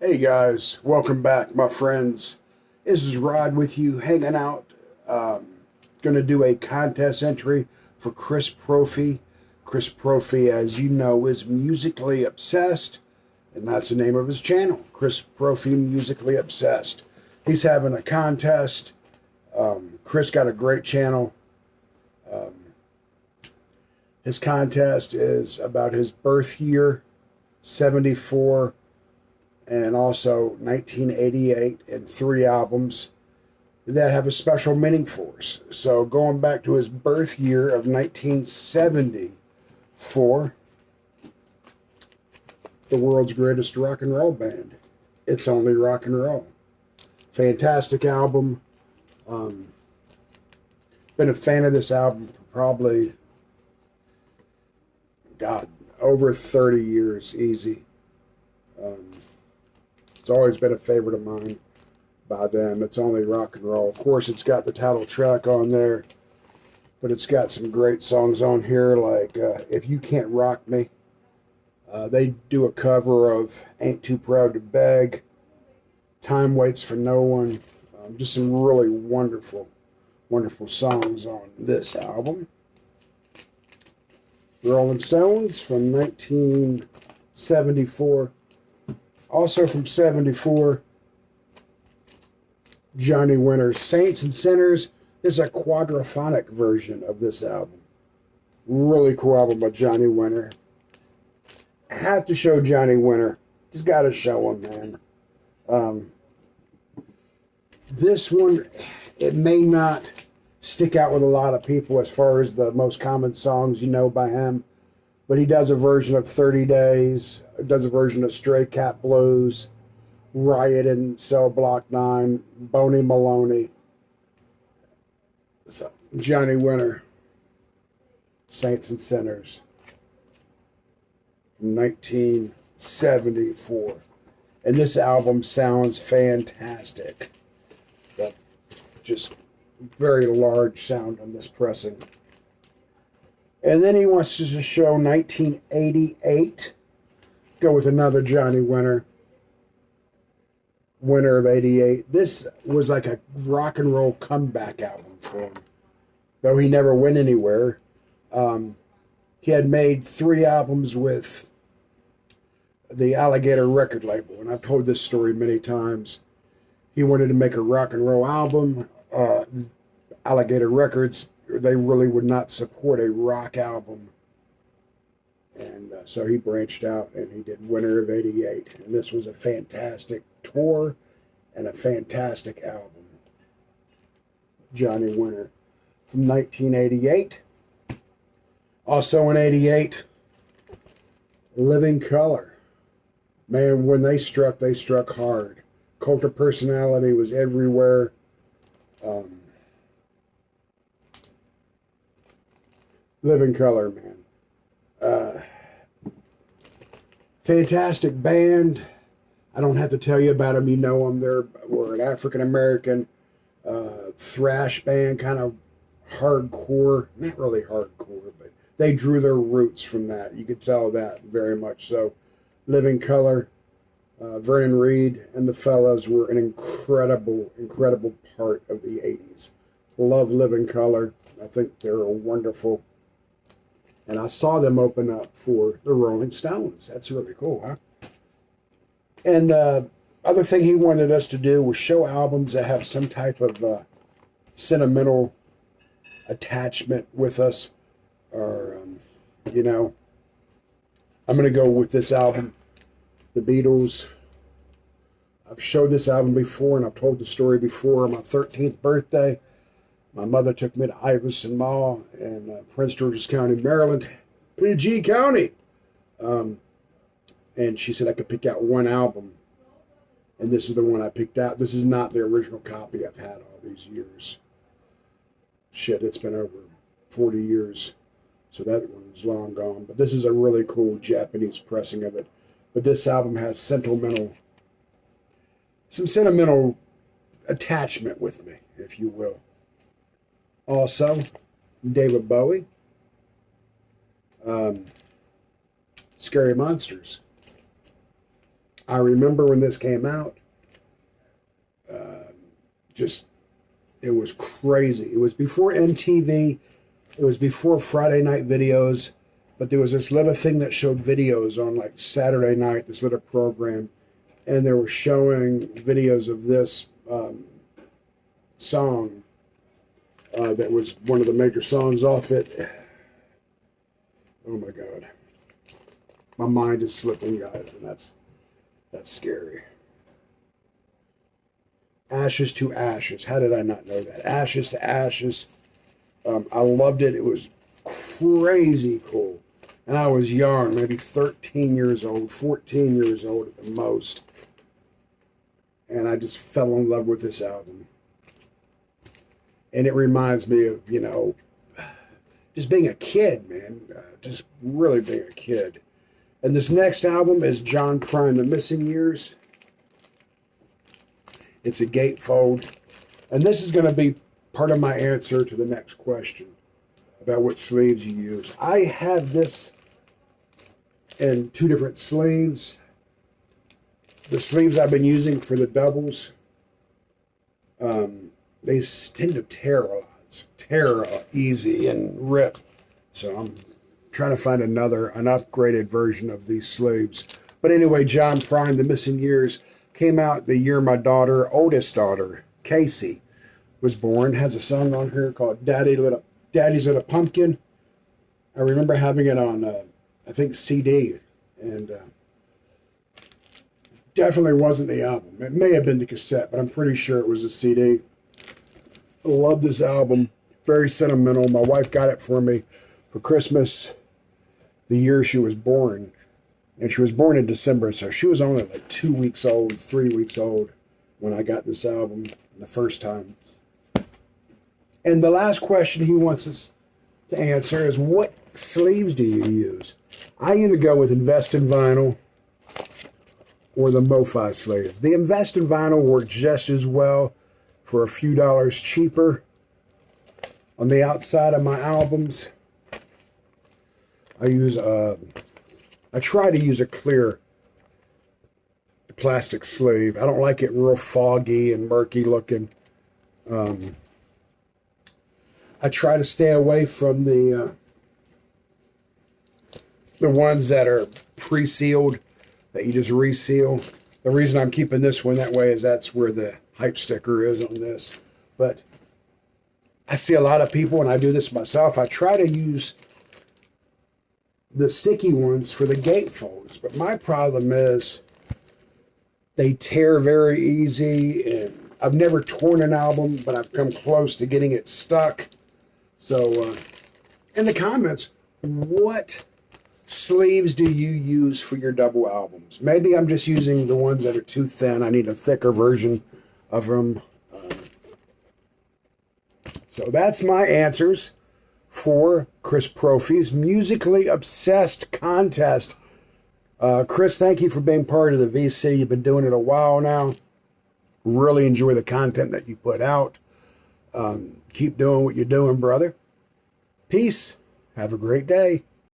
Hey guys, welcome back, my friends. This is Rod with you, hanging out. Going to do a contest entry for Chris Profi. Chris Profi, as you know, is musically obsessed, and that's the name of his channel, Chris Profi Musically Obsessed. He's having a contest. Chris got a great channel. His contest is about his birth year, 74, and also 1988, and three albums that have a special meaning for us. So going back to his birth year of 1974, the world's greatest rock and roll band, It's Only Rock and Roll. Fantastic album. Um, Been a fan of this album for probably, God, over 30 years, easy. Um, it's always been a favorite of mine by them. It's Only Rock and Roll. Of course, it's got the title track on there, but it's got some great songs on here like If You Can't Rock Me. They do a cover of Ain't Too Proud to Beg, Time Waits for No One. Just some really wonderful, wonderful songs on this album. Rolling Stones from 1974. Also from 74, Johnny Winter's Saints and Sinners. There's a quadraphonic version of this album. Really cool album by Johnny Winter. Have to show Johnny Winter. Just got to show him, man. This one, it may not stick out with a lot of people as far as the most common songs you know by him, but he does a version of 30 Days, does a version of Stray Cat Blues, Riot in Cell Block 9, Boney Maloney. So, Johnny Winter, Saints and Sinners, from 1974. And this album sounds fantastic. But just very large sound on this pressing. And then he wants us to show 1988. Go with another Johnny Winter. Winter of 88. This was like a rock and roll comeback album for him. Though he never went anywhere. He had made 3 albums with the Alligator record label. And I've told this story many times. He wanted to make a rock and roll album. Alligator Records, they really would not support a rock album. And so he branched out and he did Winter of 88. And this was a fantastic tour and a fantastic album. Johnny Winter from 1988. Also in 88, Living Color. Man, when they struck hard. Cult of Personality was everywhere. Living Color, man. Fantastic band. I don't have to tell you about them. You know them. We're an African-American thrash band, kind of hardcore. Not really hardcore, but they drew their roots from that. You could tell that very much so. Living Color. Vernon Reid and the fellas were an incredible, incredible part of the 80s. Love Living Color. I think they're wonderful. And I saw them open up for the Rolling Stones. That's really cool, huh? And other thing he wanted us to do was show albums that have some type of sentimental attachment with us. Or, I'm going to go with this album, The Beatles. I've showed this album before, and I've told the story before. On my 13th birthday, my mother took me to Iverson Mall in Prince George's County, Maryland, PG County. And she said I could pick out one album, and this is the one I picked out. This is not the original copy I've had all these years. Shit, it's been over 40 years, so that one's long gone. But this is a really cool Japanese pressing of it. But this album has some sentimental attachment with me, if you will. Also, David Bowie, Scary Monsters. I remember when this came out, just, it was crazy. It was before MTV. It was before Friday night videos. But there was this little thing that showed videos on like Saturday night, this little program. And they were showing videos of this song that was one of the major songs off it. Oh my God. My mind is slipping, guys, and that's scary. Ashes to Ashes. How did I not know that? Ashes to Ashes. I loved it. It was crazy cool. And I was young, maybe 13 years old, 14 years old at the most. And I just fell in love with this album. And it reminds me of, just being a kid, man. Just really being a kid. And this next album is John Prine, The Missing Years. It's a gatefold. And this is going to be part of my answer to the next question about what sleeves you use. I have this in two different sleeves. The sleeves I've been using for the doubles, they tend to tear easy and rip. So I'm trying to find an upgraded version of these sleeves. But anyway, John Prine, The Missing Years, came out the year my oldest daughter, Casey, was born. Has a song on here called Daddy's Little Pumpkin. I remember having it on, I think, CD, and definitely wasn't the album. It may have been the cassette, but I'm pretty sure it was a CD. I love this album. Very sentimental. My wife got it for me for Christmas the year she was born. And she was born in December, so she was only like 2 weeks old, 3 weeks old when I got this album the first time. And the last question he wants us to answer is, what sleeves do you use? I either go with Invest in Vinyl or the MoFi sleeve. The Invest in Vinyl works just as well for a few dollars cheaper. On the outside of my albums, I try to use a clear plastic sleeve. I don't like it real foggy and murky looking. I try to stay away from the ones that are pre-sealed, that you just reseal. The reason I'm keeping this one that way is that's where the hype sticker is on this. But I see a lot of people, and I do this myself, I try to use the sticky ones for the gatefolds. But my problem is they tear very easy, and I've never torn an album, but I've come close to getting it stuck. So in the comments, what sleeves do you use for your double albums? Maybe I'm just using the ones that are too thin. I need a thicker version of them. So that's my answers for Chris Proffi's Musically Obsessed contest. Chris, thank you for being part of the VC. You've been doing it a while now. Really enjoy the content that you put out. Keep doing what you're doing, brother. Peace. Have a great day.